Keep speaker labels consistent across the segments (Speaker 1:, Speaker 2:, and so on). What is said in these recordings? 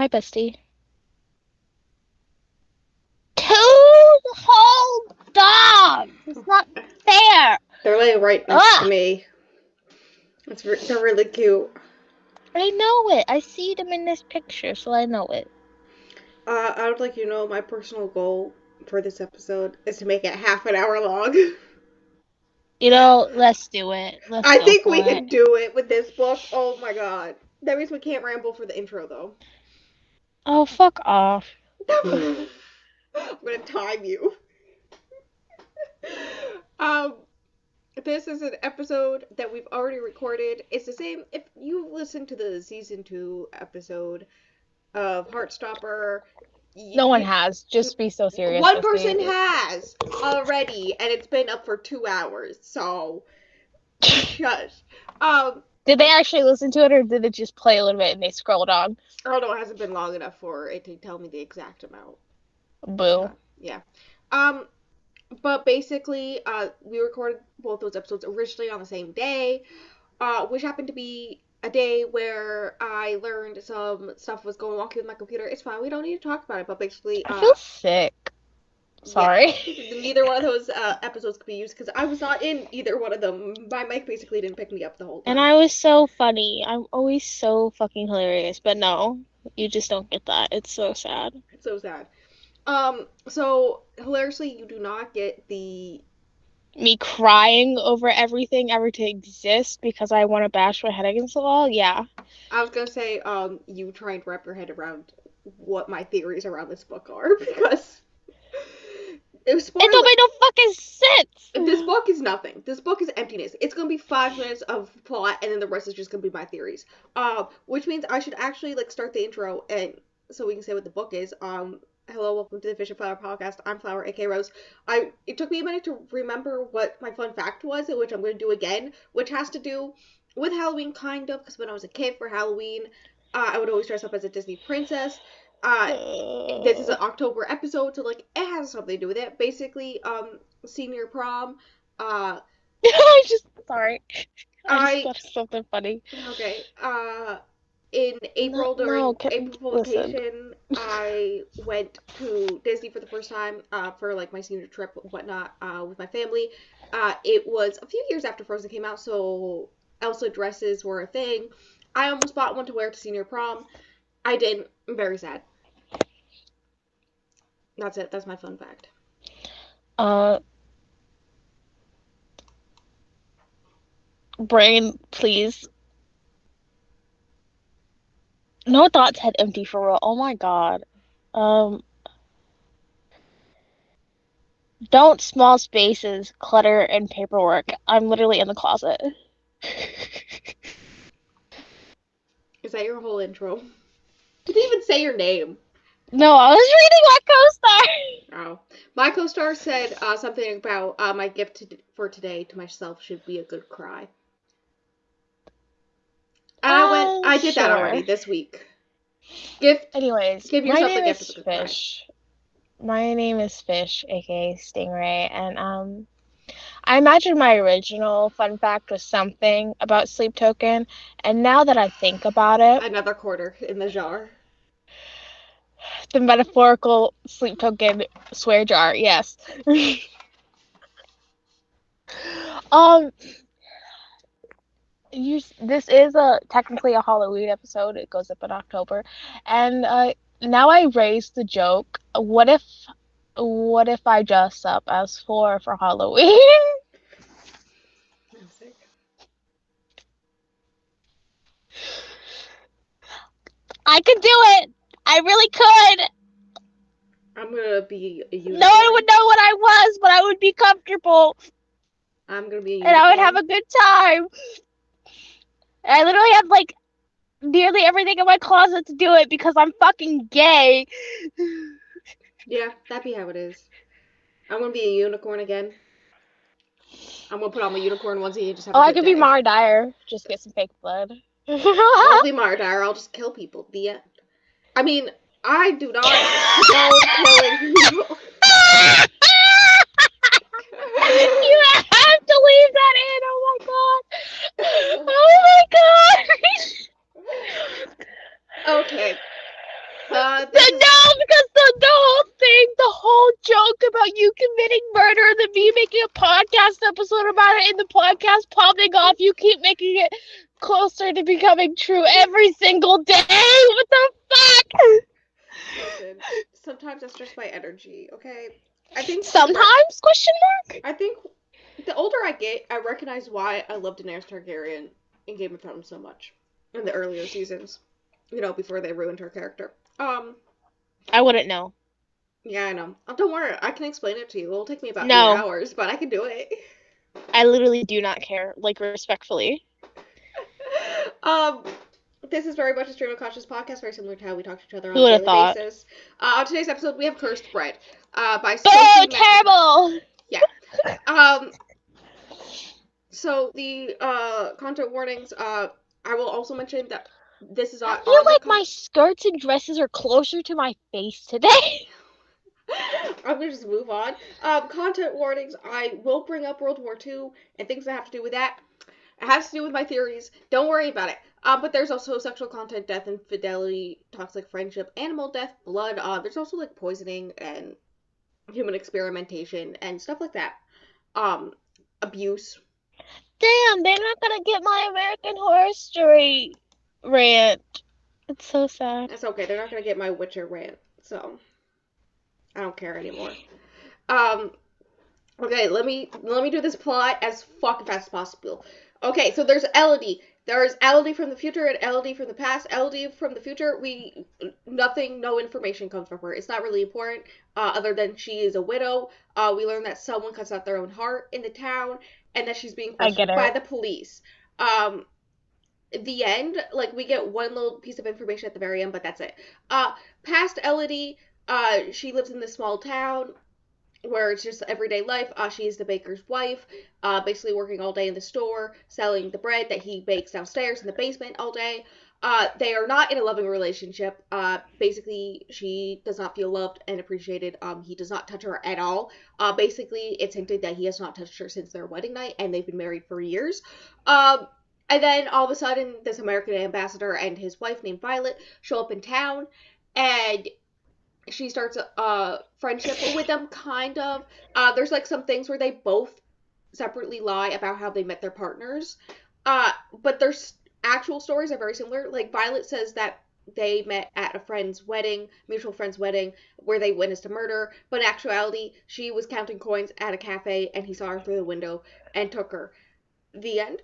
Speaker 1: Hi, bestie. Two whole dogs! It's not fair!
Speaker 2: They're laying right next to
Speaker 1: Ugh!
Speaker 2: me. They're really cute.
Speaker 1: I know it. I see them in this picture, so I know it.
Speaker 2: I would like you to know my personal goal for this episode is to make it half an hour long.
Speaker 1: You know, let's do it. Let's
Speaker 2: I
Speaker 1: go
Speaker 2: think
Speaker 1: for
Speaker 2: we
Speaker 1: it.
Speaker 2: can do it with this book. Oh my god. That means we can't ramble for the intro though.
Speaker 1: Oh, fuck off.
Speaker 2: I'm gonna time you. um, this is an episode that we've already recorded. It's the same. If you listen to the season 2 episode of Heartstopper,
Speaker 1: No one
Speaker 2: you,
Speaker 1: has. Just be so serious,
Speaker 2: one person
Speaker 1: bestie.
Speaker 2: has already, and it's been up for 2 hours. So, shush.
Speaker 1: Did they actually listen to it, or did it just play a little bit and they scrolled on?
Speaker 2: I don't know. It hasn't been long enough for it to tell me the exact amount of
Speaker 1: Boo.
Speaker 2: time. Yeah. Um, but basically, we recorded both those episodes originally on the same day, which happened to be a day where I learned some stuff was going wonky with my computer. It's fine. We don't need to talk about it. But basically,
Speaker 1: I feel sick.
Speaker 2: yeah,
Speaker 1: Sorry.
Speaker 2: neither one of those episodes could be used because I was not in either one of them. My mic basically didn't pick me up the whole
Speaker 1: And
Speaker 2: time.
Speaker 1: I was so funny. I'm always so fucking hilarious. But no, you just don't get that. It's so sad.
Speaker 2: It's so sad. So hilariously, you do not get the.
Speaker 1: Me crying over everything ever to exist because I want to bash my head against the wall? Yeah.
Speaker 2: I was gonna say, you try and wrap your head around what my theories around this book are because it was
Speaker 1: It don't
Speaker 2: spoiler.
Speaker 1: make no fucking
Speaker 2: This
Speaker 1: sense.
Speaker 2: book is nothing. This book is emptiness. It's gonna be 5 minutes of plot, and then the rest is just gonna be my theories. Which means I should actually like start the intro, and so we can say what the book is. Hello, welcome to the Fish and Flower podcast. I'm Flower, aka Rose. It took me a minute to remember what my fun fact was, which I'm gonna do again, which has to do with Halloween, kind of, because when I was a kid for Halloween, I would always dress up as a Disney princess. Uh, this is an October episode, so like it has something to do with it. Basically, senior prom. Uh,
Speaker 1: I just sorry. I just
Speaker 2: I
Speaker 1: thought of something funny.
Speaker 2: okay. In
Speaker 1: No,
Speaker 2: April during
Speaker 1: no, can,
Speaker 2: April
Speaker 1: listen.
Speaker 2: vacation, I went to Disney for the first time. For like my senior trip, and whatnot. With my family. It was a few years after Frozen came out, so Elsa dresses were a thing. I almost bought one to wear to senior prom. I didn't. I'm very sad. That's it. That's my fun fact.
Speaker 1: Uh, brain, please. No thoughts head empty for real. Oh my God. Um, don't small spaces, clutter, and paperwork. I'm literally in the closet.
Speaker 2: Is that your whole intro? Did you even say your name?
Speaker 1: No, I was reading my co-star.
Speaker 2: Oh. My co-star said something about my gift for today to myself should be a good cry. And I did that
Speaker 1: Sure.
Speaker 2: already this week. Gift,
Speaker 1: Anyways,
Speaker 2: give
Speaker 1: my
Speaker 2: yourself a
Speaker 1: name
Speaker 2: gift of
Speaker 1: is
Speaker 2: a good cry.
Speaker 1: Fish. My name is Fish, aka Stingray, and I imagine my original fun fact was something about Sleep Token, and now that I think about it,
Speaker 2: Another quarter in the jar.
Speaker 1: the metaphorical Sleep Token swear jar, yes. um, this is a technically a Halloween episode. It goes up in October, and now I raised the joke. What if I dress up as for Halloween?
Speaker 2: I'm sick.
Speaker 1: I could do it. I really could.
Speaker 2: I'm gonna be a
Speaker 1: No one
Speaker 2: unicorn.
Speaker 1: would know what I was, but I would be comfortable
Speaker 2: I'm gonna be a
Speaker 1: and I would have
Speaker 2: unicorn.
Speaker 1: a good time. And I literally have like nearly everything in my closet to do it because I'm fucking gay.
Speaker 2: Yeah, that be how it is. I'm gonna be a unicorn again. I'm gonna put on my unicorn onesie and just have
Speaker 1: Oh,
Speaker 2: a
Speaker 1: I
Speaker 2: good
Speaker 1: could be
Speaker 2: day.
Speaker 1: Mara Dyer. Just get some fake blood.
Speaker 2: Don't be Mardire, I'll just kill people. The end. I mean, I do not condone killing people.
Speaker 1: You have to leave that in. Oh my god. Oh my god.
Speaker 2: Okay. This is
Speaker 1: No, because the whole thing, the whole joke about you committing murder and then me making a podcast episode about it and the podcast popping off, you keep making it closer to becoming true every single day. What the fuck?
Speaker 2: listen. Sometimes that's just my energy. Okay. I think the rest.
Speaker 1: Sometimes? Question mark?
Speaker 2: I think the older I get, I recognize why I loved Daenerys Targaryen in Game of Thrones so much in the earlier seasons. Before they ruined her character.
Speaker 1: I wouldn't know.
Speaker 2: Yeah, I know. Don't worry, I can explain it to you. It'll take me about 8
Speaker 1: No,
Speaker 2: hours, but I can do it.
Speaker 1: I literally do not care, like, respectfully.
Speaker 2: um, this is very much a stream of conscious podcast, very similar to how we talk to each other on
Speaker 1: Who
Speaker 2: a
Speaker 1: would have
Speaker 2: daily
Speaker 1: thought?
Speaker 2: basis. On today's episode, we have Cursed Bread, by
Speaker 1: Oh,
Speaker 2: Sophie
Speaker 1: terrible!
Speaker 2: Yeah. So the content warnings. I will also mention that this is
Speaker 1: I
Speaker 2: on
Speaker 1: feel
Speaker 2: the.
Speaker 1: like my skirts and dresses are closer to my face today.
Speaker 2: I'm gonna just move on. Content warnings. I will bring up World War II and things that have to do with that. It has to do with my theories. Don't worry about it. But there's also sexual content, death, infidelity, toxic friendship, animal death, blood. There's also like poisoning and human experimentation and stuff like that. Abuse.
Speaker 1: Damn, they're not gonna get my American Horror Story rant. It's so sad.
Speaker 2: That's okay. They're not gonna get my Witcher rant, so I don't care anymore. Um, okay, let me do this plot as fucking fast as possible. Okay, so there's Elodie. There's Elodie from the future and Elodie from the past. Elodie from the future, no information comes from her. It's not really important, other than she is a widow. We learn that someone cuts out their own heart in the town, and that she's being
Speaker 1: I get
Speaker 2: questioned by
Speaker 1: it.
Speaker 2: the police. Um, the end, like we get one little piece of information at the very end, but that's it. Past Elodie, she lives in this small town where it's just everyday life. She is the baker's wife, basically working all day in the store, selling the bread that he bakes downstairs in the basement all day. They are not in a loving relationship. Basically, she does not feel loved and appreciated. He does not touch her at all. Basically, it's hinted that he has not touched her since their wedding night, and they've been married for years. And then all of a sudden, this American ambassador and his wife named Violet show up in town, and she starts a friendship with them, kind of. There's like some things where they both separately lie about how they met their partners, but their actual stories are very similar. Like Violet says that they met at a friend's wedding, mutual friend's wedding, where they witnessed a murder, but in actuality, she was counting coins at a cafe and he saw her through the window and took her. The end.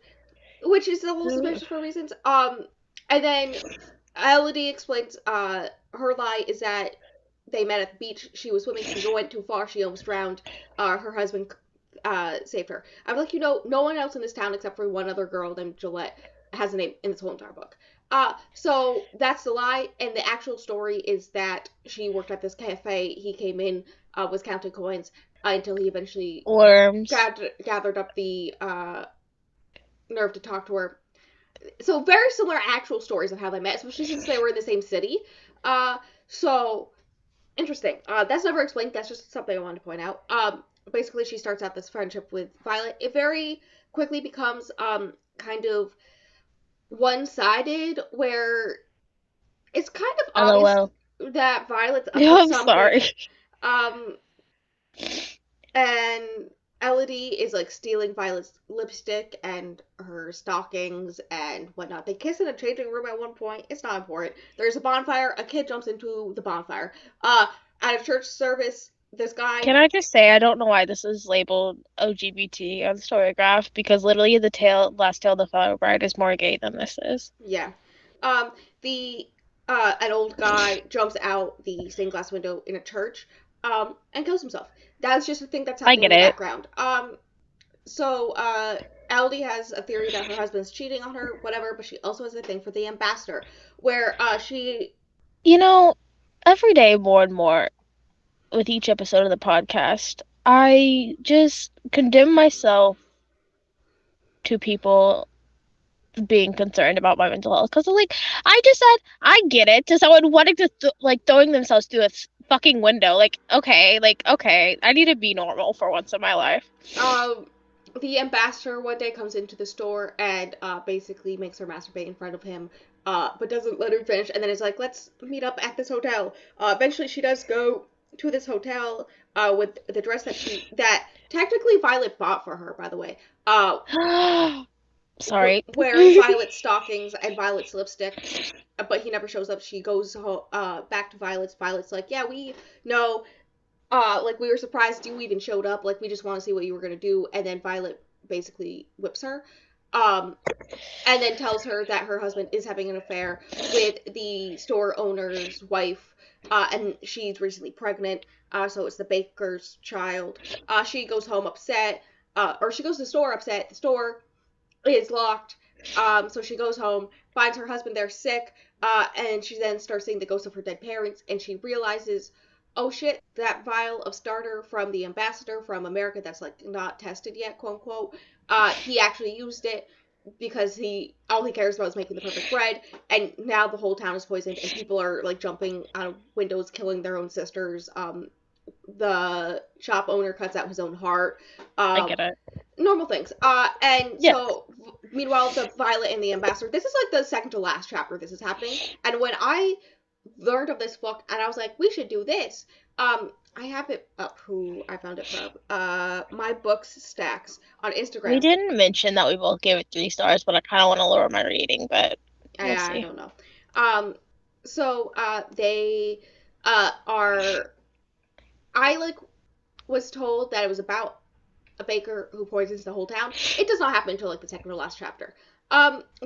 Speaker 2: Which is the whole suspicious for reasons. And then Elodie explains her lie is that they met at the beach. She was swimming. She went too far. She almost drowned. Her husband saved her. I'm like, no one else in this town except for one other girl named Gillette has a name in this whole entire book. So that's the lie, and the actual story is that she worked at this cafe. He came in, was counting coins until he eventually
Speaker 1: Worms.
Speaker 2: gathered up the nerve to talk to her. So very similar actual stories of how they met, especially since they were in the same city. So interesting. That's never explained. That's just something I wanted to point out. Basically, she starts out this friendship with Violet. It very quickly becomes kind of one-sided, where it's kind of obvious
Speaker 1: LOL.
Speaker 2: that Violet's up to
Speaker 1: I'm
Speaker 2: something.
Speaker 1: sorry.
Speaker 2: Um, and Elodie is like stealing Violet's lipstick and her stockings and whatnot. They kiss in a changing room at one point. It's not important. There's a bonfire. A kid jumps into the bonfire. At a church service, this guy.
Speaker 1: Can I just say I don't know why this is labeled LGBT on Storygraph because literally the last tale of the Fire Bride is more gay than this is.
Speaker 2: Yeah. The an old guy jumps out the stained glass window in a church, and kills himself. That's just a thing that's
Speaker 1: I
Speaker 2: happening in
Speaker 1: get
Speaker 2: the
Speaker 1: it.
Speaker 2: background. So Aldi has a theory that her husband's cheating on her, whatever, but she also has a thing for the ambassador, where she.
Speaker 1: You know, every day more and more with each episode of the podcast, I just condemn myself to people being concerned about my mental health because like I just said I get it to someone wanting to throwing themselves through a fucking window like okay I need to be normal for once in my life.
Speaker 2: The ambassador one day comes into the store and basically makes her masturbate in front of him. but doesn't let him finish, and then is like, let's meet up at this hotel. Eventually, she does go to this hotel with the dress that technically Violet bought for her, by the way.
Speaker 1: Sorry.
Speaker 2: Wearing Violet's stockings and Violet's lipstick, but he never shows up. She goes back to Violet's. Violet's like, yeah, we know. Like we were surprised you even showed up. Like we just want to see what you were gonna do. And then Violet basically whips her. Um, and then tells her that her husband is having an affair with the store owner's wife, and she's recently pregnant, so it's the baker's child. She goes home upset, or she goes to the store upset. The store is locked, so she goes home, finds her husband there sick, and she then starts seeing the ghosts of her dead parents, and she realizes, oh shit, that vial of starter from the ambassador from America that's like not tested yet, quote unquote, he actually used it because all he cares about is making the perfect bread, and now the whole town is poisoned and people are like jumping out of windows, killing their own sisters. The shop owner cuts out his own heart.
Speaker 1: I
Speaker 2: Um,
Speaker 1: get it.
Speaker 2: Normal things. And
Speaker 1: Yeah.
Speaker 2: so meanwhile, the Violet and the ambassador. This is like the second to last chapter. This is happening, and when I learned of this book, and I was like, we should do this. I have it up. Who I found it from? My books stacks on
Speaker 1: We
Speaker 2: Instagram.
Speaker 1: didn't mention that we both gave it 3 stars, but I kind of want to lower my rating, but we'll
Speaker 2: I
Speaker 1: see.
Speaker 2: don't know. So they are. I like was told that it was about a baker who poisons the whole town. It does not happen until like the second or last chapter.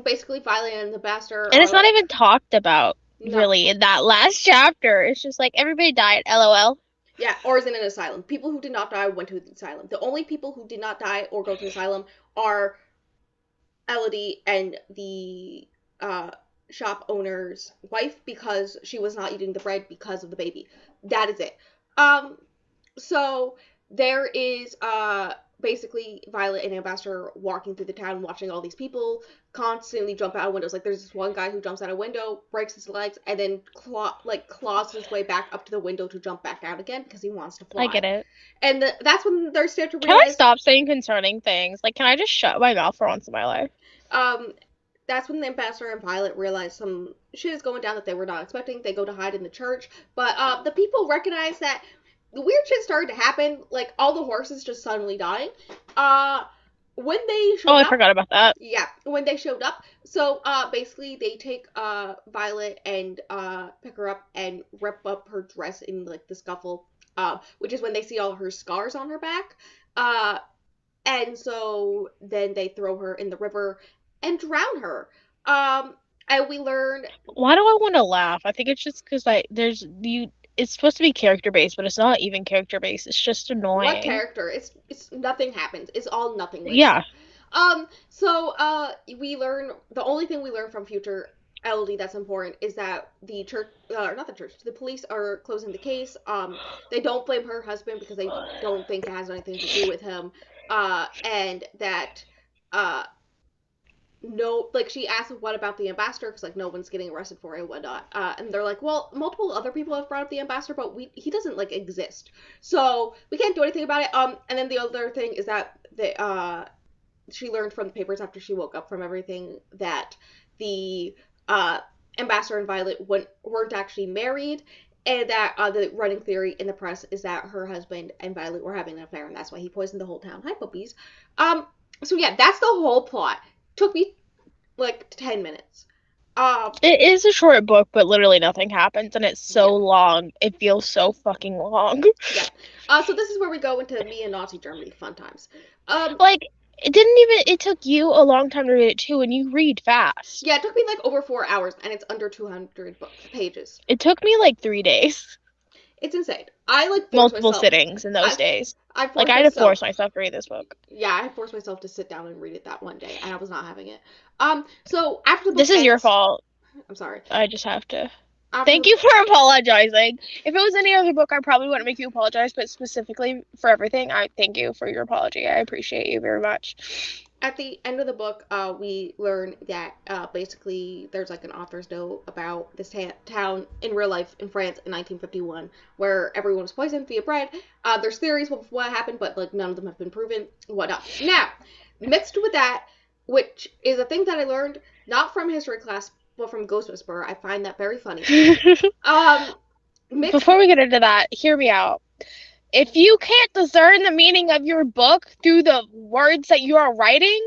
Speaker 2: Basically, Violet and the Bastard
Speaker 1: And
Speaker 2: are
Speaker 1: it's not
Speaker 2: like,
Speaker 1: even talked about
Speaker 2: no,
Speaker 1: really in that last chapter. It's just like everybody died, lol.
Speaker 2: yeah, or is in an asylum. People who did not die went to the asylum. The only people who did not die or go to the asylum are Elodie and the uh, shop owner's wife because she was not eating the bread because of the baby. That is it. Um, So there is basically Violet and Ambassador walking through the town, watching all these people constantly jump out of windows. Like there's this one guy who jumps out a window, breaks his legs, and then claws his way back up to the window to jump back out again because he wants to
Speaker 1: I get
Speaker 2: fly.
Speaker 1: it.
Speaker 2: And that's when they start to
Speaker 1: Can I
Speaker 2: realize.
Speaker 1: stop saying concerning things? Like, can I just shut my mouth for once in my life?
Speaker 2: Um, that's when the ambassador and Violet realize some shit is going down that they were not expecting. They go to hide in the church, but the people recognize that the weird shit started to happen. Like all the horses just suddenly dying. Uh, when they
Speaker 1: Oh,
Speaker 2: showed
Speaker 1: I
Speaker 2: up,
Speaker 1: forgot about that.
Speaker 2: yeah, when they showed up. So basically they take Violet and pick her up and rip up her dress in like the scuffle. Which is when they see all her scars on her back. Uh, and so then they throw her in the river and drown her. And we learn
Speaker 1: Why do I want to laugh? I think it's just because there's you. It's supposed to be character based, but it's not even character based. It's just
Speaker 2: what
Speaker 1: annoying.
Speaker 2: character. It's nothing happens. It's all nothingness.
Speaker 1: Yeah,
Speaker 2: So we learn the only thing we learn from future LD that's important is that the church, not the church, the police are closing the case. They don't blame her husband because they don't think it has anything to do with him. And that uh no, like she asked what about the ambassador because like no one's getting arrested for it and whatnot, and they're like, well, multiple other people have brought up the ambassador, but he doesn't like exist, so we can't do anything about it. And then the other thing is that she learned from the papers after she woke up from everything that the ambassador and Violet weren't actually married, and that the running theory in the press is that her husband and Violet were having an affair, and that's why he poisoned the whole town. Hi, puppies. So yeah, that's the whole plot. Took me like 10 minutes. Um,
Speaker 1: it is a short book, but literally nothing happens, and it's
Speaker 2: yeah,
Speaker 1: so long. It feels so fucking long.
Speaker 2: yeah. So this is where we go into me and Nazi Germany fun times. Um,
Speaker 1: Like, it didn't even. It took you a long time to read it too, and you read fast.
Speaker 2: yeah, it took me like over 4 hours, and it's under 200 pages.
Speaker 1: It took me like 3 days,
Speaker 2: It's insane. I like forced
Speaker 1: multiple
Speaker 2: myself.
Speaker 1: sittings in those
Speaker 2: I
Speaker 1: days.
Speaker 2: I
Speaker 1: Like,
Speaker 2: forced
Speaker 1: I had to
Speaker 2: myself.
Speaker 1: force myself to read this book.
Speaker 2: Yeah, I forced myself to sit down and read it that one day, and I was not having it. So after the book
Speaker 1: This is your
Speaker 2: ends,
Speaker 1: fault.
Speaker 2: I'm sorry.
Speaker 1: I just have to.
Speaker 2: After
Speaker 1: Thank
Speaker 2: the
Speaker 1: you for apologizing. If it was any other book, I probably wouldn't make you apologize, but specifically for everything, I thank you for your apology. I appreciate you very much.
Speaker 2: at the end of the book, we learn that basically there's like an author's note about this town in real life in France in 1951, where everyone was poisoned via bread. There's theories of what happened, but like none of them have been proven. Whatnot. Now, mixed with that, which is a thing that I learned not from history class, well, from Ghost Whisperer. I find that very funny. Um, mixed
Speaker 1: Before
Speaker 2: with
Speaker 1: we get into that, hear me out. If you can't discern the meaning of your book through the words that you are writing,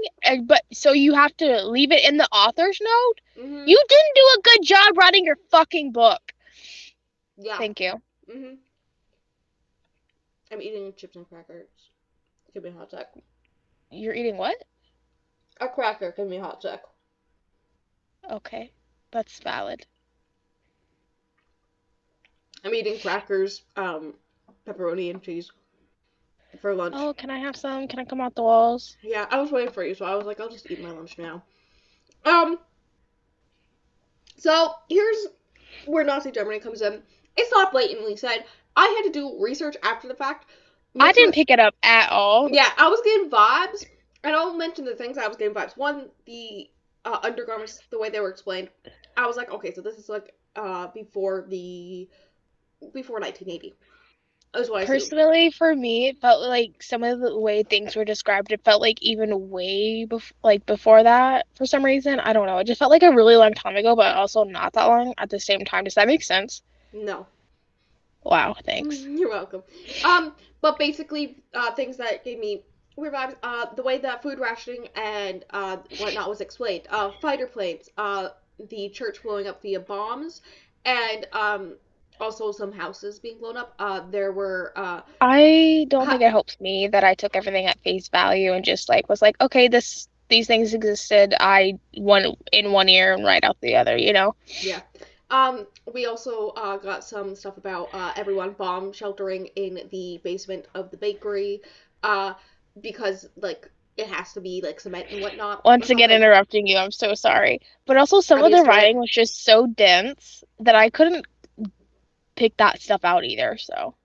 Speaker 1: but so you have to leave it in the author's note,
Speaker 2: hmm
Speaker 1: you didn't do a good job writing your fucking book.
Speaker 2: yeah.
Speaker 1: Thank you.
Speaker 2: hmm I'm eating chips and crackers. Give me a hot sec.
Speaker 1: You're eating what?
Speaker 2: A cracker. Give me a hot sec.
Speaker 1: Okay, that's valid.
Speaker 2: I'm eating crackers, pepperoni and cheese for lunch.
Speaker 1: Oh, can I have some? Can I come out the walls?
Speaker 2: Yeah, I was waiting for you, so I was like, I'll just eat my lunch now. Um, so here's where Nazi Germany comes in. It's not blatantly said. I had to do research after the fact,
Speaker 1: I
Speaker 2: mixed
Speaker 1: didn't
Speaker 2: with
Speaker 1: pick it up at all.
Speaker 2: yeah, I was getting vibes, and I'll mention the things I was getting vibes. One, the undergarments, the way they were explained, I was like, okay, so this is like before 1980. Is what I assumed.
Speaker 1: Personally, for me, it felt like some of the way things were described, it felt like even way before that for some reason. I don't know. It just felt like a really long time ago, but also not that long at the same time. Does that make sense?
Speaker 2: No,
Speaker 1: Wow, thanks.
Speaker 2: you're welcome. But basically, things that gave me weird vibes. The way that food rationing and whatnot was explained. Fighter planes. The church blowing up via bombs, and also some houses being blown up. There were
Speaker 1: I don't think
Speaker 2: ha-
Speaker 1: it helps me that I took everything at face value and just like was like, okay, these things existed. I one in one ear and right out the other, you know?
Speaker 2: yeah. We also got some stuff about everyone bomb sheltering in the basement of the bakery, uh, because like it has to be like cement and whatnot or
Speaker 1: Once again
Speaker 2: something.
Speaker 1: interrupting you, I'm so sorry. But also some
Speaker 2: I'm
Speaker 1: of the
Speaker 2: used to it.
Speaker 1: writing was just so dense that I couldn't pick that stuff out either, so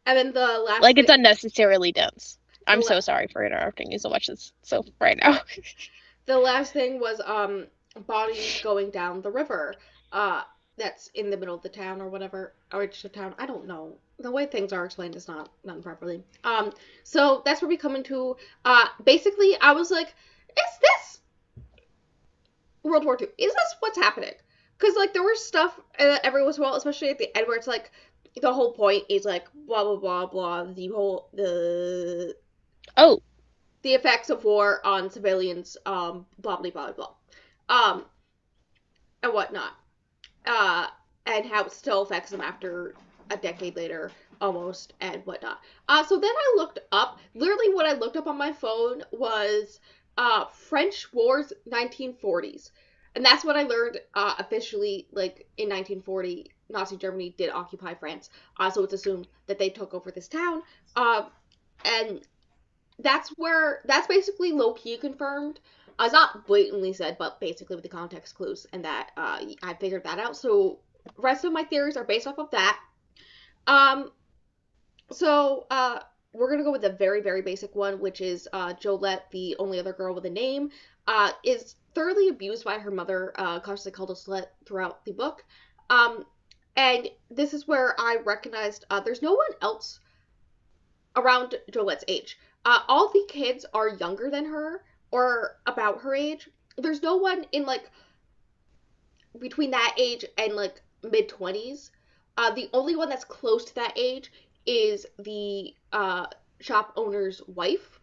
Speaker 2: And then the last
Speaker 1: like
Speaker 2: thing,
Speaker 1: it's unnecessarily dense.
Speaker 2: the
Speaker 1: I'm
Speaker 2: la-
Speaker 1: so sorry for interrupting you so much so right now.
Speaker 2: the last thing was bodies going down the river. That's in the middle of the town or whatever, or it's the town. I don't know. The way things are explained is not done properly. So that's where we come into. Basically, I was like, is this World War II? Is this what's happening? Because like there was stuff every once in a while, especially at the end, where it's like the whole point is like blah blah blah blah.
Speaker 1: Oh,
Speaker 2: The effects of war on civilians, blah blah blah blah, um, and whatnot, uh, and how it still affects them after a decade later, almost, and whatnot. So then I looked up. Literally, what I looked up on my phone was French Wars 1940s, and that's what I learned officially. Like in 1940, Nazi Germany did occupy France, so it's assumed that they took over this town. And that's basically low key confirmed. It's not blatantly said, but basically with the context clues, and that I figured that out. So rest of my theories are based off of that. Um, so we're gonna go with a very very basic one, which is Jolette, the only other girl with a name, is thoroughly abused by her mother, constantly called a slut throughout the book. Um, and this is where I recognized there's no one else around Jolette's age. All the kids are younger than her or about her age. There's no one in like between that age and like mid 20s. The only one that's close to that age is the shop owner's wife.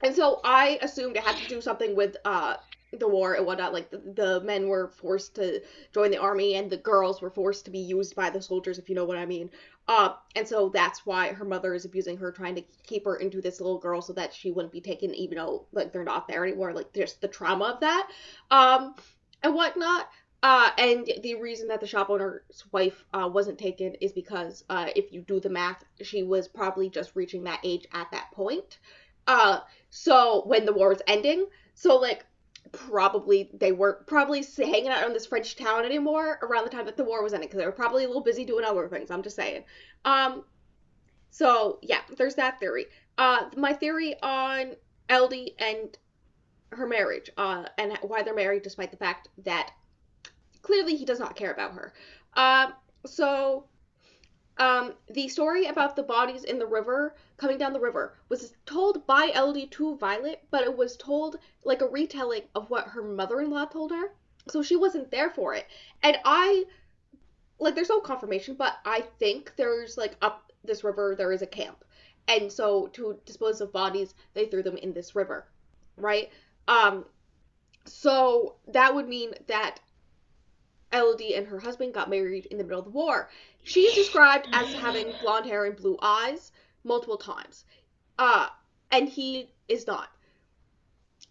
Speaker 2: And so I assumed it had to do something with the war and whatnot. Like the men were forced to join the army, and the girls were forced to be used by the soldiers, if you know what I mean. And so that's why her mother is abusing her, trying to keep her into this little girl so that she wouldn't be taken, even though like they're not there anymore. Like just the trauma of that, um, and whatnot. And the reason that the shop owner's wife wasn't taken is because if you do the math, she was probably just reaching that age at that point. Uh, so when the war was ending, so like probably they weren't probably hanging out in this French town anymore around the time that the war was ending because they were probably a little busy doing other things. I'm just saying. Um, so yeah, there's that theory. My theory on Eldie and her marriage, and why they're married despite the fact that clearly he does not care about her. So the story about the bodies in the river coming down the river was told by Elodie to Violet, but it was told like a retelling of what her mother-in-law told her. So she wasn't there for it. And I, like, there's no confirmation, but I think there's, like, up this river, there is a camp. And so to dispose of bodies, they threw them in this river, right? Um, so that would mean that Elodie and her husband got married in the middle of the war. She is described as having blonde hair and blue eyes multiple times. Uh, and he is not.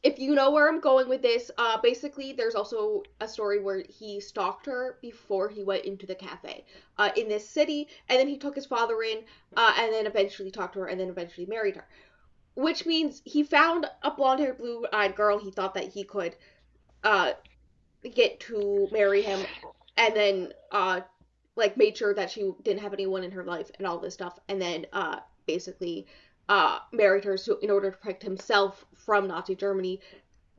Speaker 2: If you know where I'm going with this, basically, there's also a story where he stalked her before he went into the cafe in this city, and then he took his father in, and then eventually talked to her, and then eventually married her. Which means he found a blonde haired, blue eyed girl he thought that he could uh, get to marry him, and then like made sure that she didn't have anyone in her life and all this stuff, and then basically married her so in order to protect himself from Nazi Germany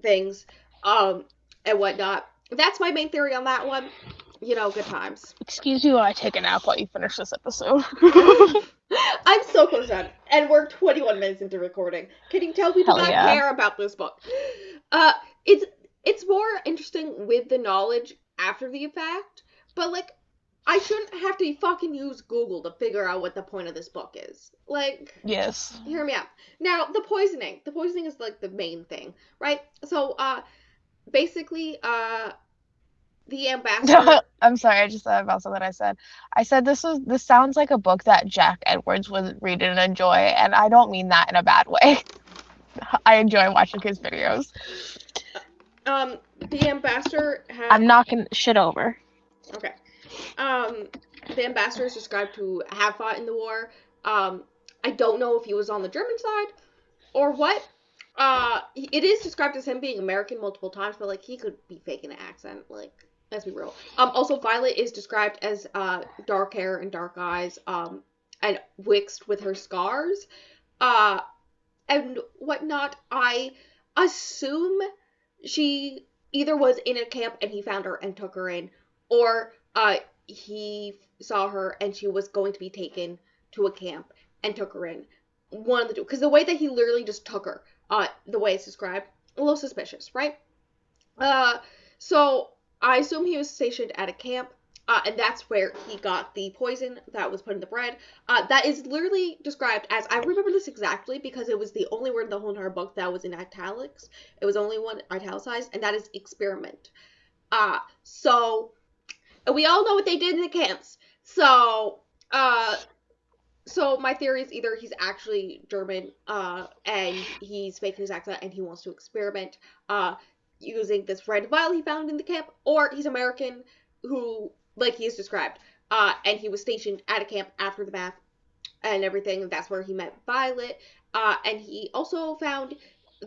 Speaker 2: things, um, and whatnot. That's my main theory on that one. You know, good times.
Speaker 1: Excuse me while I take a nap while you finish this episode.
Speaker 2: I'm so close done, and we're 21 minutes into recording. Can you tell we do
Speaker 1: Hell
Speaker 2: not
Speaker 1: yeah.
Speaker 2: care about this book? Uh, it's it's more interesting with the knowledge after the fact, but like, I shouldn't have to fucking use Google to figure out what the point of this book is. Like,
Speaker 1: Yes.
Speaker 2: hear me out. Now, the poisoning. The poisoning is like the main thing, right? So, basically, the ambassador.
Speaker 1: I'm sorry, I just thought about something I said. I said this sounds like a book that Jack Edwards would read and enjoy, and I don't mean that in a bad way. I enjoy watching his videos.
Speaker 2: The ambassador had.
Speaker 1: I'm knocking shit over.
Speaker 2: Okay. Um, the ambassador is described to have fought in the war. I don't know if he was on the German side or what. It is described as him being American multiple times, but like he could be faking an accent. Like, let's be real. Also Violet is described as dark hair and dark eyes. And mixed with her scars. Uh, and whatnot. I assume she either was in a camp and he found her and took her in, or he saw her and she was going to be taken to a camp and took her in. One of the two, because the way that he literally just took her, the way it's described, a little suspicious, right? Uh, so I assume he was stationed at a camp. And that's where he got the poison that was put in the bread. That is literally described as, I remember this exactly because it was the only word in the whole entire book that was in italics. It was only one italicized, and that is experiment. So we all know what they did in the camps. So my theory is either he's actually German, and he's faking his accent and he wants to experiment, using this red vial he found in the camp, or he's American who, like he is described, and he was stationed at a camp after the bath and everything, and that's where he met Violet, and he also found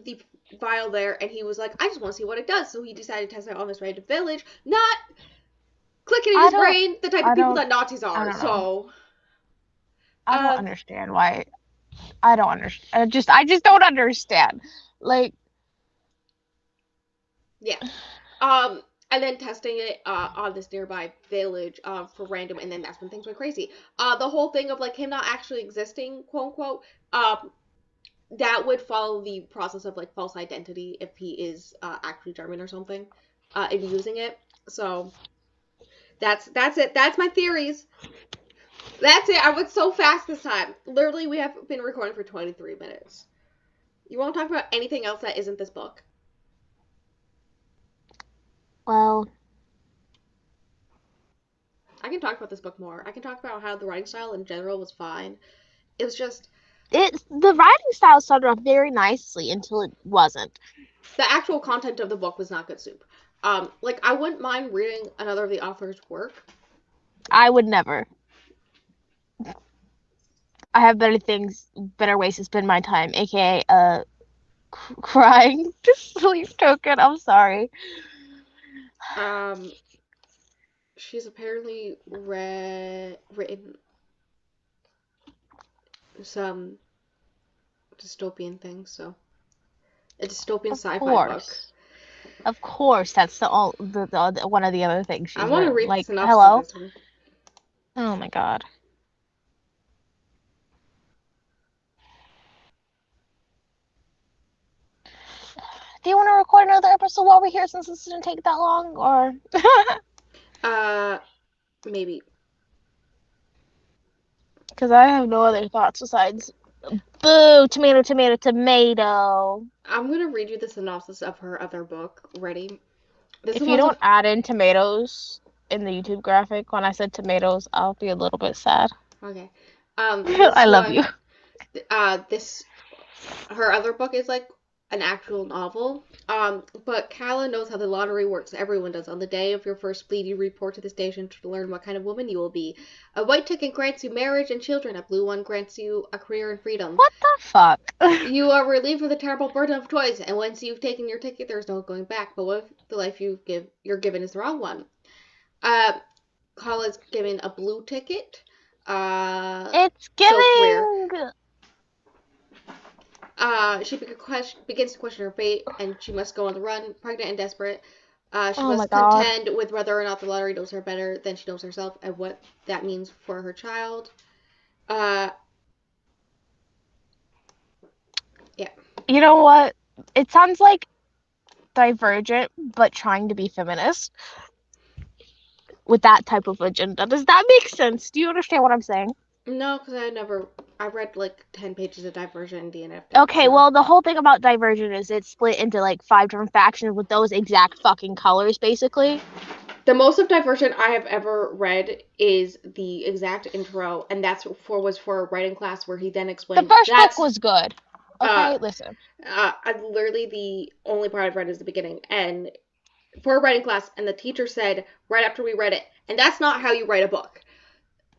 Speaker 2: the vial there, and he was like, I just want to see what it does, so he decided to test it on this random village, not clicking in
Speaker 1: I
Speaker 2: his
Speaker 1: don't
Speaker 2: brain, the type of
Speaker 1: I
Speaker 2: people
Speaker 1: don't
Speaker 2: that Nazis
Speaker 1: I
Speaker 2: are,
Speaker 1: don't know.
Speaker 2: so,
Speaker 1: I don't
Speaker 2: um,
Speaker 1: understand why. I don't understand. I just don't understand. Like,
Speaker 2: yeah. Um, and then testing it on this nearby village for random, and then that's when things went crazy. The whole thing of like him not actually existing, quote unquote, that would follow the process of like false identity if he is actually German or something, and using it. So that's it. That's my theories. That's it. I went so fast this time. Literally, we have been recording for 23 minutes. You won't talk about anything else that isn't this book.
Speaker 1: well,
Speaker 2: I can talk about this book more. I can talk about how the writing style in general was fine. It was just
Speaker 1: the writing style started off very nicely until it wasn't.
Speaker 2: the actual content of the book was not good soup. Like I wouldn't mind reading another of the author's work.
Speaker 1: I would never. I have better things, better ways to spend my time, aka crying to sleep token. I'm sorry.
Speaker 2: Um, she's apparently written some dystopian things, so a dystopian
Speaker 1: Of
Speaker 2: sci-fi book.
Speaker 1: course. Of course, that's the one of the other things
Speaker 2: I
Speaker 1: she's
Speaker 2: want to
Speaker 1: written.
Speaker 2: read the
Speaker 1: Like,
Speaker 2: synopsis of
Speaker 1: hello?
Speaker 2: this one.
Speaker 1: Oh my God. Do you want to record another episode while we're here since this didn't take that long? Or
Speaker 2: Uh, maybe.
Speaker 1: because I have no other thoughts besides boo, tomato, tomato, tomato.
Speaker 2: I'm gonna read you the synopsis of her other book. Ready? This is
Speaker 1: If you
Speaker 2: one of
Speaker 1: don't add in tomatoes in the YouTube graphic when I said tomatoes, I'll be a little bit sad.
Speaker 2: okay.
Speaker 1: I
Speaker 2: This
Speaker 1: love you.
Speaker 2: one. This her other book is like an actual novel. But Kala knows how the lottery works. Everyone does. On the day of your first bleed, you report to the station to learn what kind of woman you will be. A white ticket grants you marriage and children. A blue one grants you a career and freedom.
Speaker 1: What the fuck?
Speaker 2: You are relieved of the terrible burden of choice, and once you've taken your ticket, there's no going back. But what if the life you're given is the wrong one? Uh, Kala's given a blue ticket.
Speaker 1: It's
Speaker 2: So career.
Speaker 1: giving.
Speaker 2: She begins to question her fate, and she must go on the run, pregnant and desperate. She
Speaker 1: Oh my
Speaker 2: must
Speaker 1: god.
Speaker 2: contend with whether or not the lottery knows her better than she knows herself, and what that means for her child. Uh, yeah,
Speaker 1: You know what? It sounds like Divergent, but trying to be feminist with that type of agenda. Does that make sense? Do you understand what I'm saying?
Speaker 2: no, because I read like 10 pages of Divergent and DNF'd it.
Speaker 1: Okay,
Speaker 2: So
Speaker 1: well, the whole thing about Divergent is it's split into like 5 different factions with those exact fucking colors, basically.
Speaker 2: the most of Divergent I have ever read is the exact intro, and was for a writing class where he then
Speaker 1: The
Speaker 2: explained
Speaker 1: first book
Speaker 2: that's
Speaker 1: was good.
Speaker 2: uh,
Speaker 1: Okay, listen.
Speaker 2: literally the only part I've read is the beginning, and for a writing class, and the teacher said right after we read it, and that's not how you write a book,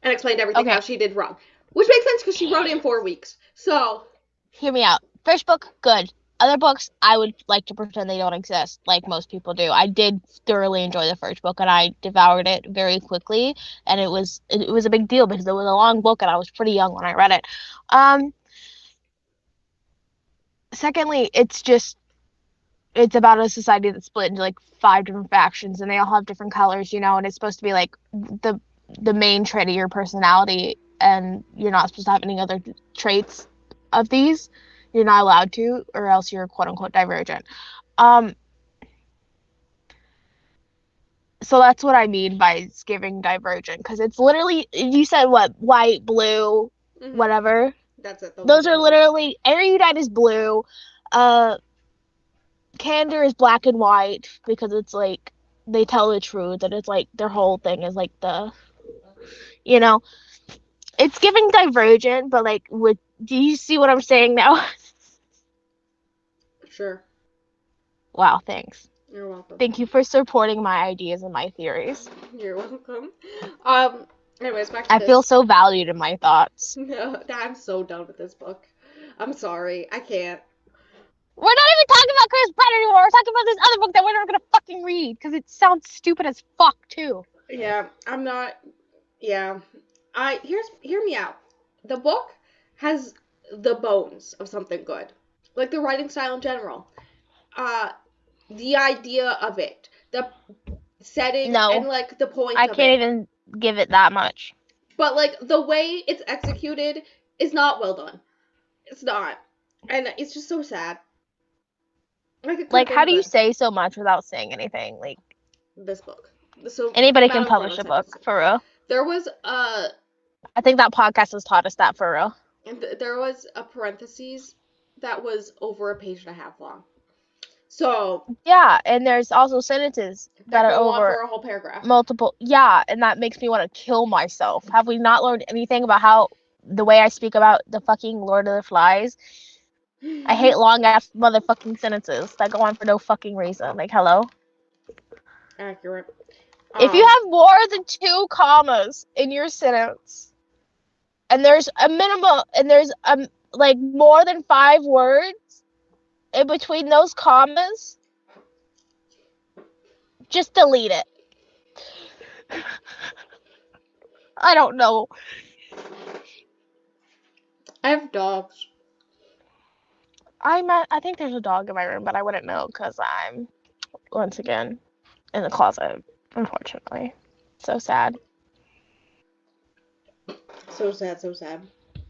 Speaker 2: and explained everything how
Speaker 1: Okay,
Speaker 2: she did wrong, which makes sense because she wrote it in 4 weeks. So
Speaker 1: hear me out. First book, good. Other books, I would like to pretend they don't exist, like most people do. I did thoroughly enjoy the first book, and I devoured it very quickly, and it was a big deal because it was a long book, and I was pretty young when I read it. Um, Secondly, it's about a society that's split into like 5 different factions, and they all have different colors, and it's supposed to be like the main trait of your personality, and you're not supposed to have any other traits of these. You're not allowed to, or else you're quote unquote divergent. Um, so that's what I mean by giving divergent, because it's literally, you said what, white, blue,
Speaker 2: mm-hmm.
Speaker 1: whatever.
Speaker 2: That's it. Those are
Speaker 1: Those
Speaker 2: the
Speaker 1: are
Speaker 2: colors.
Speaker 1: literally, erudite is blue, uh, candor is black and white, because it's like they tell the truth, and it's like their whole thing is like you know, it's giving divergent, but like with, do you see what I'm saying now?
Speaker 2: Sure.
Speaker 1: Wow, thanks.
Speaker 2: You're welcome.
Speaker 1: Thank you for supporting my ideas and my theories.
Speaker 2: You're welcome. Um. Anyways, back to
Speaker 1: I feel
Speaker 2: this.
Speaker 1: so valued in my thoughts.
Speaker 2: No, I'm so done with this book. I'm sorry. I can't.
Speaker 1: We're not even talking about Chris Pratt anymore. We're talking about this other book that we're never gonna fucking read because it sounds stupid as fuck too.
Speaker 2: Yeah, I'm not. Yeah. Hear me out. The book has the bones of something good. Like the writing style in general. Uh the idea of it. The setting and
Speaker 1: No,
Speaker 2: like the point
Speaker 1: I
Speaker 2: of it.
Speaker 1: can't even give it that much.
Speaker 2: But like the way it's executed is not well done. It's not. And it's just so sad. Like it could have
Speaker 1: Like,
Speaker 2: been
Speaker 1: how do you
Speaker 2: good.
Speaker 1: say so much without saying anything? Like,
Speaker 2: This book. So the
Speaker 1: anybody can
Speaker 2: amount of
Speaker 1: publish
Speaker 2: words
Speaker 1: a
Speaker 2: I just
Speaker 1: book for real.
Speaker 2: there was
Speaker 1: I think that podcast has taught us that for real.
Speaker 2: there was a parentheses that was over a page and a half long. So
Speaker 1: Yeah, and there's also sentences that
Speaker 2: that
Speaker 1: are
Speaker 2: go on
Speaker 1: over
Speaker 2: for a whole paragraph.
Speaker 1: multiple. Yeah, and that makes me want to kill myself. Have we not learned anything about how the way I speak about the fucking Lord of the Flies? I hate long ass motherfucking sentences that go on for no fucking reason. Like, hello?
Speaker 2: Accurate.
Speaker 1: If you
Speaker 2: Um,
Speaker 1: have more than 2 commas in your sentence, and there's a minimum, and there's like more than 5 words in between those commas, just delete it. I don't know.
Speaker 2: I have dogs.
Speaker 1: I think there's a dog in my room, but I wouldn't know because I'm once again in the closet, unfortunately. So sad.
Speaker 2: So sad, so sad.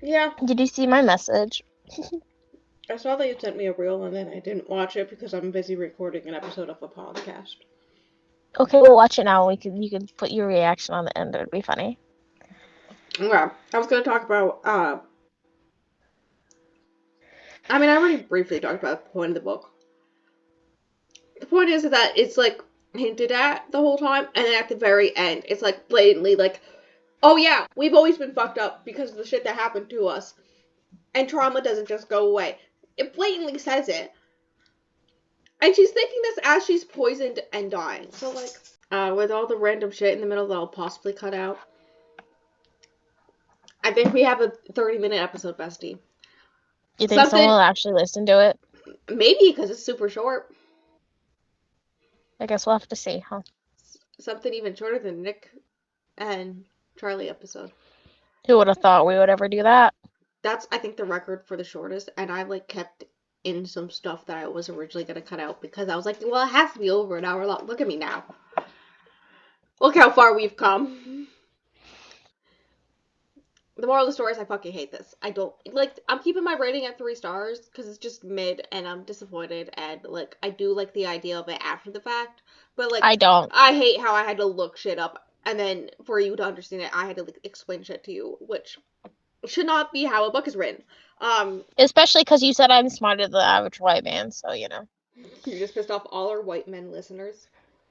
Speaker 2: Yeah.
Speaker 1: Did you see my message?
Speaker 2: I saw that you sent me a reel and then I didn't watch it because I'm busy recording an episode of a podcast.
Speaker 1: Okay, we'll watch it now. You can put your reaction on the end. It'd be funny.
Speaker 2: Okay, I was gonna talk about. I mean, I already briefly talked about the point of the book. The point is that it's like hinted at the whole time, and then at the very end, it's like blatantly like, oh yeah, we've always been fucked up because of the shit that happened to us, and trauma doesn't just go away. It blatantly says it, and she's thinking this as she's poisoned and dying. So like, with all the random shit in the middle that I'll possibly cut out, I think we have a 30-minute episode, bestie.
Speaker 1: You think someone
Speaker 2: Something
Speaker 1: will actually listen to it?
Speaker 2: maybe because it's super short.
Speaker 1: I guess we'll have to see, huh?
Speaker 2: Something even shorter than Nick and Charlie episode.
Speaker 1: Who would have thought we would ever do that?
Speaker 2: That's I think the record for the shortest, and I like kept in some stuff that I was originally gonna cut out because I was like, well, it has to be over an hour long. Look at me now. Look how far we've come. The moral of the story is I fucking hate this. I don't like. I'm keeping my rating at 3 stars because it's just mid, and I'm disappointed. And like, I do like the idea of it after the fact, but like,
Speaker 1: I don't.
Speaker 2: I hate how I had to look shit up, and then for you to understand it, I had to like, explain shit to you, which should not be how a book is written.
Speaker 1: Especially because you said I'm smarter than the average white man, so you know.
Speaker 2: You just pissed off all our white men listeners.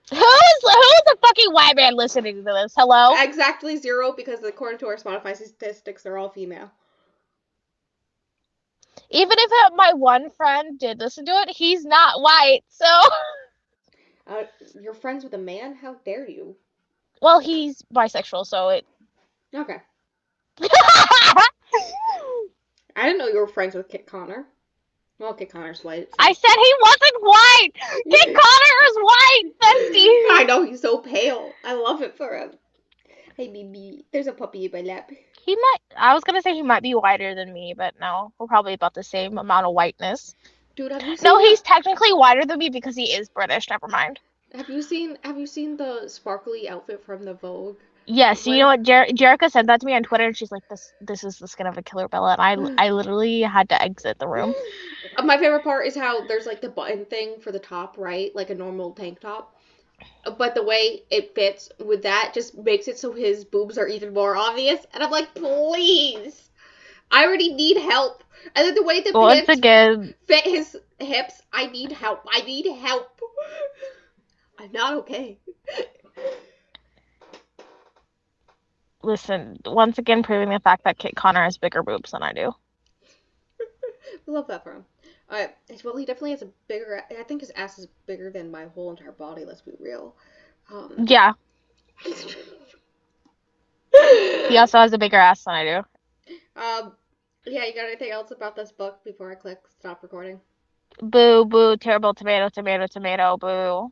Speaker 1: Who is a fucking white man listening to this? Hello?
Speaker 2: Exactly 0 because according to our Spotify statistics, they're all female.
Speaker 1: Even if my one friend did listen to it, he's not white, so.
Speaker 2: Uh, you're friends with a man? How dare you?
Speaker 1: Well, he's bisexual, so it.
Speaker 2: Okay. I didn't know you were friends with Kit Connor. Well, Kit Connor's white. So.
Speaker 1: I said he wasn't white! Kit Connor is white, bestie!
Speaker 2: I know, he's so pale. I love it for him. Hey, baby, there's a puppy in my lap.
Speaker 1: He might. I was gonna say he might be whiter than me, but no. We're probably about the same amount of whiteness.
Speaker 2: Dude, have you seen
Speaker 1: No, he's technically whiter than me because he is British. Never mind.
Speaker 2: Have you seen the sparkly outfit from the Vogue?
Speaker 1: Yes, you
Speaker 2: Like,
Speaker 1: know what? Jerica sent that to me on Twitter, and she's like, "This is the skin of a killer Bella," and I literally had to exit the room.
Speaker 2: my favorite part is how there's like the button thing for the top, right? Like a normal tank top. But the way it fits with that just makes it so his boobs are even more obvious. And I'm like, please. I already need help. And then the way the
Speaker 1: Once
Speaker 2: pants
Speaker 1: again,
Speaker 2: fit his hips, I need help. I need help. I'm not okay.
Speaker 1: listen. Once again, proving the fact that Kit Connor has bigger boobs than I do.
Speaker 2: I love that for him. Well, he definitely has a bigger. I think his ass is bigger than my whole entire body. Let's be real.
Speaker 1: Yeah, he also has a bigger ass than I do.
Speaker 2: Yeah. You got anything else about this book before I click stop recording?
Speaker 1: Boo, boo, terrible tomato, tomato, tomato, boo.